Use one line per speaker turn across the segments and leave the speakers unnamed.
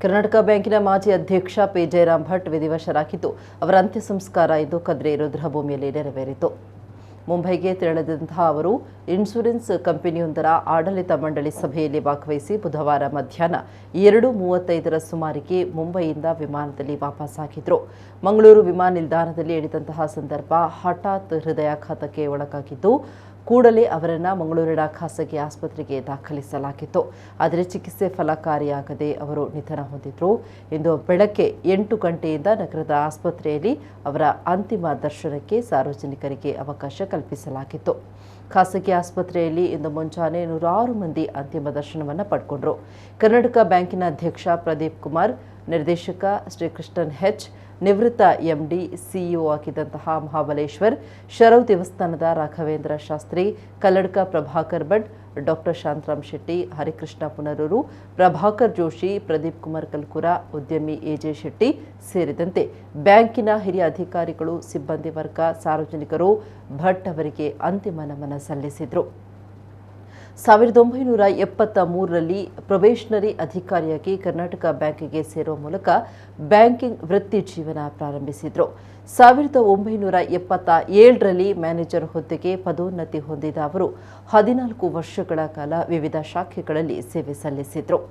ಕರ್ನಾಟಕ ಬ್ಯಾಂಕಿನ ಮಾಜಿ ಅಧ್ಯಕ್ಷ ಪಿ ಜಯರಾಮ್ ಭಟ್ ವಿಧಿವಶರಾಗಿದ್ದು ಅವರ ಅಂತ್ಯ ಸಂಸ್ಕಾರ ಇಂದು ಕದ್ರಿ ರುದ್ರಭೂಮಿಯಲ್ಲಿ ನೆರವೇರಿತು. ಮುಂಬೈಗೆ ತೆರಳಿದಂತಹ ಅವರು ಇನ್ಶೂರೆನ್ಸ್ ಕಂಪನಿಯೊಂದರ ಆಡಳಿತ ಮಂಡಳಿ ಸಭೆಯಲ್ಲಿ ಭಾಗವಹಿಸಿ ಬುಧವಾರ ಮಧ್ಯಾಹ್ನ 2:35 ಸುಮಾರಿಗೆ ಮುಂಬೈಯಿಂದ ವಿಮಾನದಲ್ಲಿ ವಾಪಸ್ಸಾಗಿದ್ದರು. ಮಂಗಳೂರು ವಿಮಾನ ನಿಲ್ದಾಣದಲ್ಲಿ ಇಳಿದಂತಹ ಸಂದರ್ಭ ಹಠಾತ್ ಹೃದಯಾಘಾತಕ್ಕೆ ಒಳಗಾಗಿದ್ದು ಕೂಡಲೇ ಅವರನ್ನು ಮಂಗಳೂರಿನ ಖಾಸಗಿ ಆಸ್ಪತ್ರೆಗೆ ದಾಖಲಿಸಲಾಗಿತ್ತು. ಆದರೆ ಚಿಕಿತ್ಸೆ ಫಲಕಾರಿಯಾಗದೆ ಅವರು ನಿಧನ ಹೊಂದಿದ್ರು. ಇಂದು ಬೆಳಗ್ಗೆ 8 ಗಂಟೆಯಿಂದ ನಗರದ ಆಸ್ಪತ್ರೆಯಲ್ಲಿ ಅವರ ಅಂತಿಮ ದರ್ಶನಕ್ಕೆ ಸಾರ್ವಜನಿಕರಿಗೆ ಅವಕಾಶ ಕಲ್ಪಿಸಲಾಗಿತ್ತು. ಖಾಸಗಿ ಆಸ್ಪತ್ರೆಯಲ್ಲಿ ಇಂದು ಮುಂಜಾನೆ 106 ಮಂದಿ ಅಂತಿಮ ದರ್ಶನವನ್ನು ಪಡ್ಕೊಂಡ್ರು. ಕರ್ನಾಟಕ ಬ್ಯಾಂಕಿನ ಅಧ್ಯಕ್ಷ ಪ್ರದೀಪ್ ಕುಮಾರ್, ನಿರ್ದೇಶಕ ಶ್ರೀಕೃಷ್ಣನ್ ಹೆಚ್, ನಿವೃತ್ತ ಎಂಡಿ ಸಿಇಒ ಆಗಿದ್ದಂತಹ ಮಹಾಬಲೇಶ್ವರ್, ಶರವ್ ದೇವಸ್ಥಾನದ ರಾಘವೇಂದ್ರ ಶಾಸ್ತ್ರಿ, ಕಲ್ಲಡ್ಕ ಪ್ರಭಾಕರ್ ಭಟ್, ಡಾಕ್ಟರ್ ಶಾಂತರಾಮ್ ಶೆಟ್ಟಿ, ಹರಿಕೃಷ್ಣ ಪುನರೂರು, ಪ್ರಭಾಕರ್ ಜೋಶಿ, ಪ್ರದೀಪ್ ಕುಮಾರ್ ಕಲ್ಕುರ, ಉದ್ಯಮಿ ಎಜೆ ಶೆಟ್ಟಿ ಸೇರಿದಂತೆ ಬ್ಯಾಂಕಿನ ಹಿರಿಯ ಅಧಿಕಾರಿಗಳು, ಸಿಬ್ಬಂದಿ ವರ್ಗ, ಸಾರ್ವಜನಿಕರು ಭಟ್ ಅವರಿಗೆ ಅಂತಿಮ ನಮನ ಸಲ್ಲಿಸಿದರು. 1973ರಲ್ಲಿ ಪ್ರೊಬೇಷನರಿ ಅಧಿಕಾರಿಯಾಗಿ ಕರ್ನಾಟಕ ಬ್ಯಾಂಕಿಗೆ ಸೇರುವ ಮೂಲಕ ಬ್ಯಾಂಕಿಂಗ್ ವೃತ್ತಿ ಜೀವನ ಪ್ರಾರಂಭಿಸಿದರು. 1977ರಲ್ಲಿ ಮ್ಯಾನೇಜರ್ ಹುದ್ದೆಗೆ ಪದೋನ್ನತಿ ಹೊಂದಿದ ಅವರು 14 ವರ್ಷಗಳ ಕಾಲ ವಿವಿಧ ಶಾಖೆಗಳಲ್ಲಿ ಸೇವೆ ಸಲ್ಲಿಸಿದರು.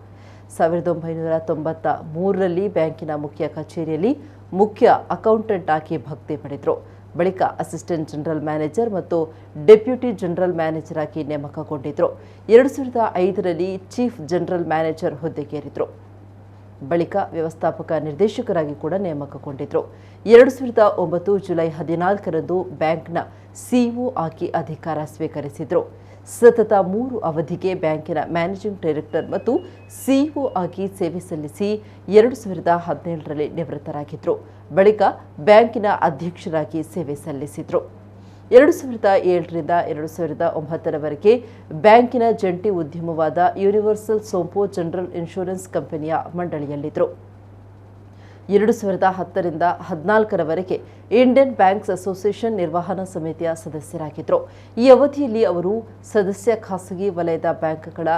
1993ರಲ್ಲಿ ಬ್ಯಾಂಕಿನ ಮುಖ್ಯ ಕಚೇರಿಯಲ್ಲಿ ಮುಖ್ಯ ಅಕೌಂಟೆಂಟ್ ಆಗಿ ಭರ್ತಿ ಪಡೆದರು. ಬಳಿಕ ಅಸಿಸ್ಟೆಂಟ್ ಜನರಲ್ ಮ್ಯಾನೇಜರ್ ಮತ್ತು ಡೆಪ್ಯೂಟಿ ಜನರಲ್ ಮ್ಯಾನೇಜರ್ ಆಗಿ ನೇಮಕಗೊಂಡಿದ್ದರು. 2005ರಲ್ಲಿ ಚೀಫ್ ಜನರಲ್ ಮ್ಯಾನೇಜರ್ ಹುದ್ದೆಗೇರಿದರು. ಬಳಿಕ ವ್ಯವಸ್ಥಾಪಕ ನಿರ್ದೇಶಕರಾಗಿ ಕೂಡ ನೇಮಕಗೊಂಡಿದ್ದರು. 2009 ಜುಲೈ 14ರಂದು ಬ್ಯಾಂಕ್ನ ಸಿಇಒ ಆಗಿ ಅಧಿಕಾರ ಸ್ವೀಕರಿಸಿದರು. ಸತತ 3 ಅವಧಿಗೆ ಬ್ಯಾಂಕಿನ ಮ್ಯಾನೇಜಿಂಗ್ ಡೈರೆಕ್ಟರ್ ಮತ್ತು ಸಿಇಒ ಆಗಿ ಸೇವೆ ಸಲ್ಲಿಸಿ 2017ರಲ್ಲಿ ನಿವೃತ್ತರಾಗಿದ್ದರು. ಬಳಿಕ ಬ್ಯಾಂಕಿನ ಅಧ್ಯಕ್ಷರಾಗಿ ಸೇವೆ ಸಲ್ಲಿಸಿದರು. 2007ರಿಂದ 2009ರವರೆಗೆ ಬ್ಯಾಂಕಿನ ಜಂಟಿ ಉದ್ಯಮವಾದ ಯೂನಿವರ್ಸಲ್ ಸೋಂಪೋ ಜನರಲ್ ಇನ್ಶೂರೆನ್ಸ್ ಕಂಪನಿಯ ಮಂಡಳಿಯಲ್ಲಿದ್ದರು. 2010ರಿಂದ 14ರವರೆಗೆ ಇಂಡಿಯನ್ ಬ್ಯಾಂಕ್ಸ್ ಅಸೋಸಿಯೇಷನ್ ನಿರ್ವಹಣಾ ಸಮಿತಿಯ ಸದಸ್ಯರಾಗಿದ್ದರು. ಈ ಅವಧಿಯಲ್ಲಿ ಅವರು ಸದಸ್ಯ ಖಾಸಗಿ ವಲಯದ ಬ್ಯಾಂಕ್ಗಳ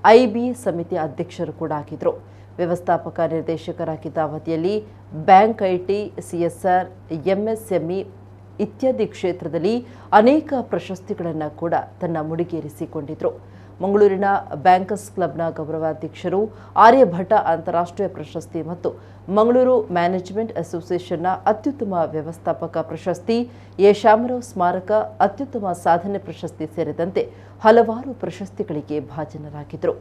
ಐಬಿಎ ಸಮಿತಿಯ ಅಧ್ಯಕ್ಷರು ಕೂಡ ಆಗಿದ್ದರು. ವ್ಯವಸ್ಥಾಪಕ ನಿರ್ದೇಶಕರಾಗಿದ್ದ ಅವಧಿಯಲ್ಲಿ ಬ್ಯಾಂಕ್ ಐಟಿ, ಸಿಎಸ್ಆರ್, ಎಂಎಸ್ಎಂಇ ಇತ್ಯಾದಿ ಕ್ಷೇತ್ರದಲ್ಲಿ ಅನೇಕ ಪ್ರಶಸ್ತಿಗಳನ್ನು ಕೂಡ ತನ್ನ ಮುಡಿಗೇರಿಸಿಕೊಂಡಿದ್ದರು. ಮಂಗಳೂರಿನ ಬ್ಯಾಂಕರ್ಸ್ ಕ್ಲಬ್ನ ಗೌರವಾಧ್ಯಕ್ಷರು, ಆರ್ಯಭಟ ಅಂತಾರಾಷ್ಟ್ರೀಯ ಪ್ರಶಸ್ತಿ ಮತ್ತು ಮಂಗಳೂರು ಮ್ಯಾನೇಜ್ಮೆಂಟ್ ಅಸೋಸಿಯೇಷನ್ನ ಅತ್ಯುತ್ತಮ ವ್ಯವಸ್ಥಾಪಕ ಪ್ರಶಸ್ತಿ, ಎ ಶಾಮರಾವ್ ಸ್ಮಾರಕ ಅತ್ಯುತ್ತಮ ಸಾಧನೆ ಪ್ರಶಸ್ತಿ ಸೇರಿದಂತೆ ಹಲವಾರು ಪ್ರಶಸ್ತಿಗಳಿಗೆ ಭಾಜನರಾಗಿದ್ದರು.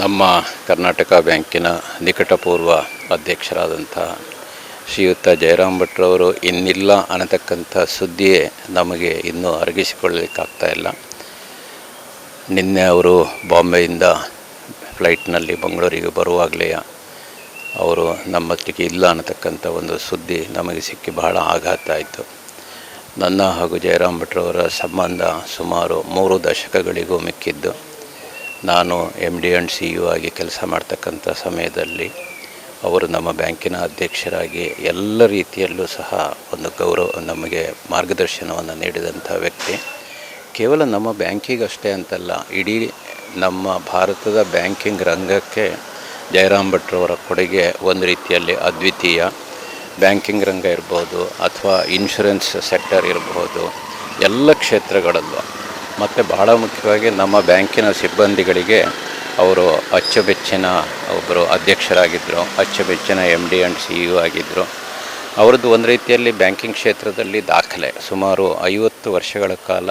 ನಮ್ಮ ಕರ್ನಾಟಕ ಬ್ಯಾಂಕಿನ ನಿಕಟಪೂರ್ವ ಅಧ್ಯಕ್ಷರಾದಂಥ ಶ್ರೀಯುತ ಜಯರಾಮ್ ಭಟ್ರವರು ಇನ್ನಿಲ್ಲ ಅನ್ನತಕ್ಕಂಥ ಸುದ್ದಿಯೇ ನಮಗೆ ಇನ್ನೂ ಅರಗಿಸಿಕೊಳ್ಳಲಿಕ್ಕಾಗ್ತಾ ಇಲ್ಲ. ನಿನ್ನೆ ಅವರು ಬಾಂಬೆಯಿಂದ ಫ್ಲೈಟ್ನಲ್ಲಿ ಮಂಗಳೂರಿಗೆ ಬರುವಾಗಲೇ ಅವರು ನಮ್ಮೊಟ್ಟಿಗೆ ಇಲ್ಲ ಅನ್ನತಕ್ಕಂಥ ಒಂದು ಸುದ್ದಿ ನಮಗೆ ಸಿಕ್ಕಿ ಬಹಳ ಆಘಾತ ಆಯಿತು. ನನ್ನ ಹಾಗೂ ಜಯರಾಮ್ ಭಟ್ರವರ ಸಂಬಂಧ ಸುಮಾರು 3 ದಶಕಗಳಿಗೂ ಮಿಕ್ಕಿದ್ದು. ನಾನು MD ಆ್ಯಂಡ್ CEO ಆಗಿ ಕೆಲಸ ಮಾಡ್ತಕ್ಕಂಥ ಸಮಯದಲ್ಲಿ ಅವರು ನಮ್ಮ ಬ್ಯಾಂಕಿನ ಅಧ್ಯಕ್ಷರಾಗಿ ಎಲ್ಲ ರೀತಿಯಲ್ಲೂ ಸಹ ಒಂದು ನಮಗೆ ಮಾರ್ಗದರ್ಶನವನ್ನು ನೀಡಿದಂಥ ವ್ಯಕ್ತಿ. ಕೇವಲ ನಮ್ಮ ಬ್ಯಾಂಕಿಗಷ್ಟೇ ಅಂತಲ್ಲ, ಇಡೀ ನಮ್ಮ ಭಾರತದ ಬ್ಯಾಂಕಿಂಗ್ ರಂಗಕ್ಕೆ ಜಯರಾಮ್ ಭಟ್ರವರ ಕೊಡುಗೆ ಒಂದು ರೀತಿಯಲ್ಲಿ ಅದ್ವಿತೀಯ. ಬ್ಯಾಂಕಿಂಗ್ ರಂಗ ಇರ್ಬೋದು ಅಥವಾ ಇನ್ಶೂರೆನ್ಸ್ ಸೆಕ್ಟರ್ ಇರಬಹುದು, ಎಲ್ಲ ಕ್ಷೇತ್ರಗಳಲ್ಲೂ ಮತ್ತು ಬಹಳ ಮುಖ್ಯವಾಗಿ ನಮ್ಮ ಬ್ಯಾಂಕಿನ ಸಿಬ್ಬಂದಿಗಳಿಗೆ ಅವರು ಅಚ್ಚುಮೆಚ್ಚಿನ ಒಬ್ಬರು ಅಧ್ಯಕ್ಷರಾಗಿದ್ದರು, ಅಚ್ಚುಮೆಚ್ಚಿನ MD ಆ್ಯಂಡ್ CEO ಆಗಿದ್ದರು. ಅವರದ್ದು ಒಂದು ರೀತಿಯಲ್ಲಿ ಬ್ಯಾಂಕಿಂಗ್ ಕ್ಷೇತ್ರದಲ್ಲಿ ದಾಖಲೆ. ಸುಮಾರು 50 ವರ್ಷಗಳ ಕಾಲ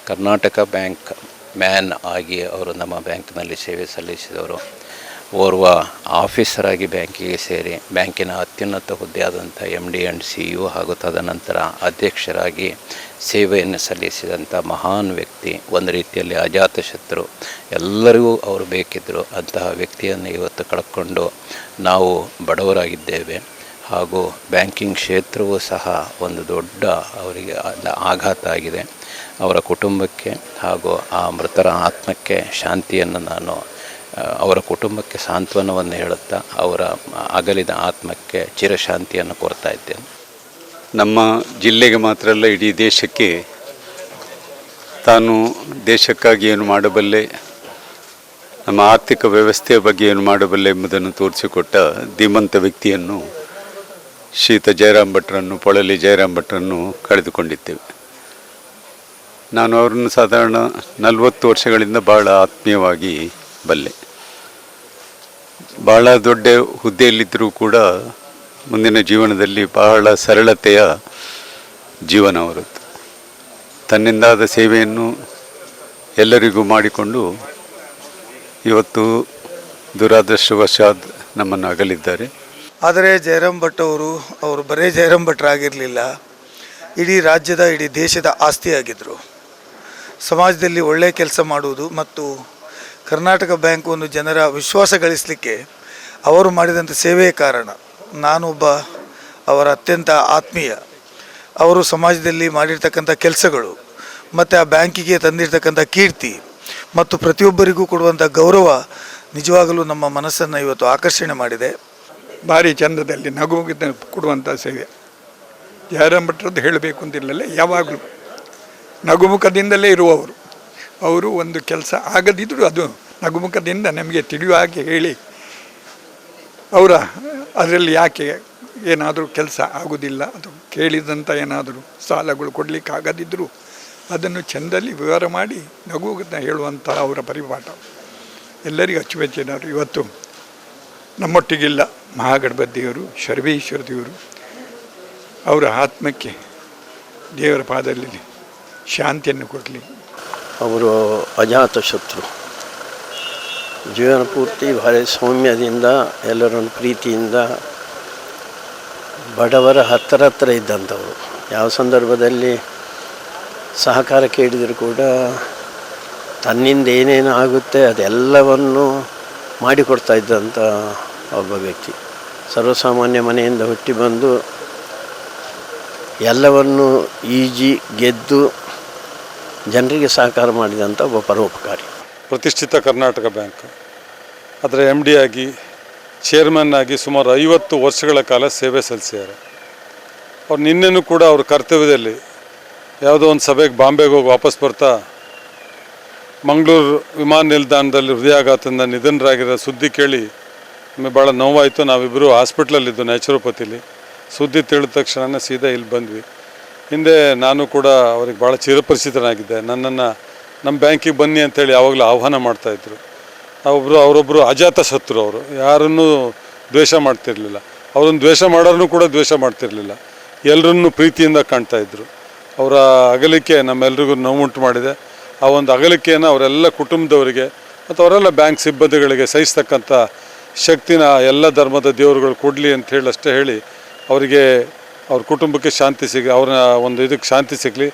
ಕರ್ನಾಟಕ ಬ್ಯಾಂಕ್ ಮ್ಯಾನ್ ಆಗಿ ಅವರು ನಮ್ಮ ಬ್ಯಾಂಕ್ನಲ್ಲಿ ಸೇವೆ ಸಲ್ಲಿಸಿದವರು. ಓರ್ವ ಆಫೀಸರ್ ಆಗಿ ಬ್ಯಾಂಕಿಗೆ ಸೇರಿ ಬ್ಯಾಂಕಿನ ಅತ್ಯುನ್ನತ ಹುದ್ದೆಯಾದಂಥ MD ಆ್ಯಂಡ್ CEO ಹಾಗೂ ತದನಂತರ ಅಧ್ಯಕ್ಷರಾಗಿ ಸೇವೆಯನ್ನು ಸಲ್ಲಿಸಿದಂಥ ಮಹಾನ್ ವ್ಯಕ್ತಿ. ಒಂದು ರೀತಿಯಲ್ಲಿ ಅಜಾತಶತ್ರು, ಎಲ್ಲರಿಗೂ ಅವರು ಬೇಕಿದ್ದರು. ಅಂತಹ ವ್ಯಕ್ತಿಯನ್ನು ಇವತ್ತು ಕಳ್ಕೊಂಡು ನಾವು ಬಡವರಾಗಿದ್ದೇವೆ. ಹಾಗೂ ಬ್ಯಾಂಕಿಂಗ್ ಕ್ಷೇತ್ರವೂ ಸಹ ಒಂದು ದೊಡ್ಡ ಅವರಿಗೆ ಆಘಾತ ಆಗಿದೆ. ಅವರ ಕುಟುಂಬಕ್ಕೆ ಹಾಗೂ ಆ ಮೃತರ ಆತ್ಮಕ್ಕೆ ಶಾಂತಿಯನ್ನು ನಾನು ಅವರ ಕುಟುಂಬಕ್ಕೆ ಸಾಂತ್ವನವನ್ನು ಹೇಳುತ್ತಾ ಅವರ ಅಗಲಿದ ಆತ್ಮಕ್ಕೆ ಚಿರಶಾಂತಿಯನ್ನು ಕೋರ್ತಾ ಇದ್ದೇನೆ.
ನಮ್ಮ ಜಿಲ್ಲೆಗೆ ಮಾತ್ರ ಅಲ್ಲ, ಇಡೀ ದೇಶಕ್ಕೆ ತಾನು ದೇಶಕ್ಕಾಗಿ ಏನು ಮಾಡಬಲ್ಲೆ, ನಮ್ಮ ಆರ್ಥಿಕ ವ್ಯವಸ್ಥೆಯ ಬಗ್ಗೆ ಏನು ಮಾಡಬಲ್ಲೆ ಎಂಬುದನ್ನು ತೋರಿಸಿಕೊಟ್ಟ ಧೀಮಂತ ವ್ಯಕ್ತಿಯನ್ನು ಶ್ರೀಯುತ ಜಯರಾಮ್ ಭಟ್ರನ್ನು, ಪೊಳಲಿ ಜಯರಾಮ್ ಭಟ್ರನ್ನು ಕಳೆದುಕೊಂಡಿದ್ದೇವೆ. ನಾನು ಅವರನ್ನು ಸಾಧಾರಣ 40 ವರ್ಷಗಳಿಂದ ಭಾಳ ಆತ್ಮೀಯವಾಗಿ ಬಲ್ಲೆ. ಭಾಳ ದೊಡ್ಡ ಹುದ್ದೆಯಲ್ಲಿದ್ದರೂ ಕೂಡ ಮುಂದಿನ ಜೀವನದಲ್ಲಿ ಬಹಳ ಸರಳತೆಯ ಜೀವನ ಅವರದ್ದು. ತನ್ನಿಂದಾದ ಸೇವೆಯನ್ನು ಎಲ್ಲರಿಗೂ ಮಾಡಿಕೊಂಡು ಇವತ್ತು ದುರಾದೃಷ್ಟವಶಾತ್ ನಮ್ಮನ್ನು ಅಗಲಿದ್ದಾರೆ.
ಆದರೆ ಜಯರಾಮ್ ಭಟ್ ಅವರು ಬರೇ ಜಯರಾಮ್ ಭಟ್ರಾಗಿರಲಿಲ್ಲ, ಇಡೀ ರಾಜ್ಯದ, ಇಡೀ ದೇಶದ ಆಸ್ತಿಯಾಗಿದ್ದರು. ಸಮಾಜದಲ್ಲಿ ಒಳ್ಳೆಯ ಕೆಲಸ ಮಾಡುವುದು ಮತ್ತು ಕರ್ನಾಟಕ ಬ್ಯಾಂಕ್ ಒಂದು ಜನರ ವಿಶ್ವಾಸ ಗಳಿಸಲಿಕ್ಕೆ ಅವರು ಮಾಡಿದಂಥ ಸೇವೆಯ ಕಾರಣ. ನಾನೊಬ್ಬ ಅವರ ಅತ್ಯಂತ ಆತ್ಮೀಯ. ಅವರು ಸಮಾಜದಲ್ಲಿ ಮಾಡಿರ್ತಕ್ಕಂಥ ಕೆಲಸಗಳು ಮತ್ತು ಆ ಬ್ಯಾಂಕಿಗೆ ತಂದಿರತಕ್ಕಂಥ ಕೀರ್ತಿ ಮತ್ತು ಪ್ರತಿಯೊಬ್ಬರಿಗೂ ಕೊಡುವಂಥ ಗೌರವ ನಿಜವಾಗಲೂ ನಮ್ಮ ಮನಸ್ಸನ್ನು ಇವತ್ತು ಆಕರ್ಷಣೆ ಮಾಡಿದೆ.
ಭಾರಿ ಚಂದದಲ್ಲಿ ನಗುಮುಗಿದ ಕೊಡುವಂಥ ಸೇವೆ ಜಯರಾಮ್ ಭಟ್ರದ್ದು ಹೇಳಬೇಕು ಅಂತಿರಲಿಲ್ಲ, ಯಾವಾಗಲೂ ನಗುಮುಖದಿಂದಲೇ ಇರುವವರು. ಅವರು ಒಂದು ಕೆಲಸ ಆಗದಿದ್ದರೂ ಅದು ನಗುಮುಖದಿಂದ ನಮಗೆ ತಿಳಿಯುವ ಹಾಗೆ ಹೇಳಿ, ಅವರ ಅದರಲ್ಲಿ ಯಾಕೆ ಏನಾದರೂ ಕೆಲಸ ಆಗೋದಿಲ್ಲ, ಅದು ಕೇಳಿದಂಥ ಏನಾದರೂ ಸಾಲಗಳು ಕೊಡಲಿಕ್ಕೆ ಆಗದಿದ್ದರೂ ಅದನ್ನು ಚೆಂದಲ್ಲಿ ವಿವರ ಮಾಡಿ ನಗುವುದನ್ನ ಹೇಳುವಂಥ ಅವರ ಪರಿಪಾಠ ಎಲ್ಲರಿಗೂ ಅಚ್ಚುಮೆಚ್ಚಿನವರು. ಇವತ್ತು ನಮ್ಮೊಟ್ಟಿಗಿಲ್ಲ ಮಹಾಗಣಪತಿಯವರು, ಶರ್ವೇಶ್ವರ ದೇವರು, ಅವರ ಆತ್ಮಕ್ಕೆ ದೇವರ ಪಾದದಲ್ಲಿ ಶಾಂತಿಯನ್ನು ಕೊಡಲಿ.
ಅವರು ಅಜಾತ ಶತ್ರು. ಜೀವನ ಪೂರ್ತಿ ಭಾರಿ ಸೌಮ್ಯದಿಂದ, ಎಲ್ಲರನ್ನು ಪ್ರೀತಿಯಿಂದ, ಬಡವರ ಹತ್ತಿರ ಇದ್ದಂಥವರು. ಯಾವ ಸಂದರ್ಭದಲ್ಲಿ ಸಹಕಾರ ಕೇಳಿದರೂ ಕೂಡ ತನ್ನಿಂದ ಏನೇನು ಆಗುತ್ತೆ ಅದೆಲ್ಲವನ್ನು ಮಾಡಿಕೊಡ್ತಾ ಇದ್ದಂಥ ಒಬ್ಬ ವ್ಯಕ್ತಿ. ಸರ್ವಸಾಮಾನ್ಯ ಮನೆಯಿಂದ ಹುಟ್ಟಿ ಬಂದು ಎಲ್ಲವನ್ನು ಈಜಿ ಗೆದ್ದು ಜನರಿಗೆ ಸಹಕಾರ ಮಾಡಿದಂಥ ಒಬ್ಬ ಪರೋಪಕಾರಿ.
ಪ್ರತಿಷ್ಠಿತ ಕರ್ನಾಟಕ ಬ್ಯಾಂಕ್ ಅದರ MD ಆಗಿ, ಚೇರ್ಮನ್ ಆಗಿ ಸುಮಾರು 50 ವರ್ಷಗಳ ಕಾಲ ಸೇವೆ ಸಲ್ಲಿಸಿದ್ದಾರೆ. ಅವ್ರು ನಿನ್ನೆನೂ ಕೂಡ ಅವ್ರ ಕರ್ತವ್ಯದಲ್ಲಿ ಯಾವುದೋ ಒಂದು ಸಭೆಗೆ ಬಾಂಬೆಗೆ ಹೋಗಿ ವಾಪಸ್ ಬರ್ತಾ ಮಂಗಳೂರು ವಿಮಾನ ನಿಲ್ದಾಣದಲ್ಲಿ ಹೃದಯಾಘಾತದಿಂದ ನಿಧನರಾಗಿರೋ ಸುದ್ದಿ ಕೇಳಿ ನಮಗೆ ಭಾಳ ನೋವಾಯಿತು. ನಾವಿಬ್ಬರು ಹಾಸ್ಪಿಟ್ಲಲ್ಲಿದ್ದು ನ್ಯಾಚುರೋಪತಿಲಿ. ಸುದ್ದಿ ತಿಳಿದ ತಕ್ಷಣ ಸೀದಾ ಇಲ್ಲಿ ಬಂದ್ವಿ. ಹಿಂದೆ ನಾನು ಕೂಡ ಅವ್ರಿಗೆ ಭಾಳ ಚಿರಪರಿಚಿತನಾಗಿದ್ದೆ. ನನ್ನನ್ನು ನಮ್ಮ ಬ್ಯಾಂಕಿಗೆ ಬನ್ನಿ ಅಂತೇಳಿ ಯಾವಾಗಲೂ ಆಹ್ವಾನ ಮಾಡ್ತಾಯಿದ್ರು. ಅವರೊಬ್ಬರು ಅಜಾತ ಶತ್ರು. ಅವರು ಯಾರನ್ನೂ ದ್ವೇಷ ಮಾಡ್ತಿರಲಿಲ್ಲ. ಅವರನ್ನು ದ್ವೇಷ ಮಾಡೋರನ್ನು ಕೂಡ ದ್ವೇಷ ಮಾಡ್ತಿರಲಿಲ್ಲ. ಎಲ್ಲರನ್ನೂ ಪ್ರೀತಿಯಿಂದ ಕಾಣ್ತಾಯಿದ್ರು. ಅವರ ಅಗಲಿಕೆ ನಮ್ಮೆಲ್ರಿಗೂ ನೋವುಂಟು ಮಾಡಿದೆ. ಆ ಒಂದು ಅಗಲಿಕೆಯನ್ನು ಅವರೆಲ್ಲ ಕುಟುಂಬದವರಿಗೆ ಮತ್ತು ಅವರೆಲ್ಲ ಬ್ಯಾಂಕ್ ಸಿಬ್ಬಂದಿಗಳಿಗೆ ಸಹಿಸ್ತಕ್ಕಂಥ ಶಕ್ತಿನ ಎಲ್ಲ ಧರ್ಮದ ದೇವರುಗಳು ಕೊಡಲಿ ಅಂತ ಅಷ್ಟೇ ಹೇಳಿ ಅವರಿಗೆ, ಅವ್ರ ಕುಟುಂಬಕ್ಕೆ ಶಾಂತಿ ಅವರ ಒಂದು ಇದಕ್ಕೆ ಶಾಂತಿ ಸಿಗಲಿ.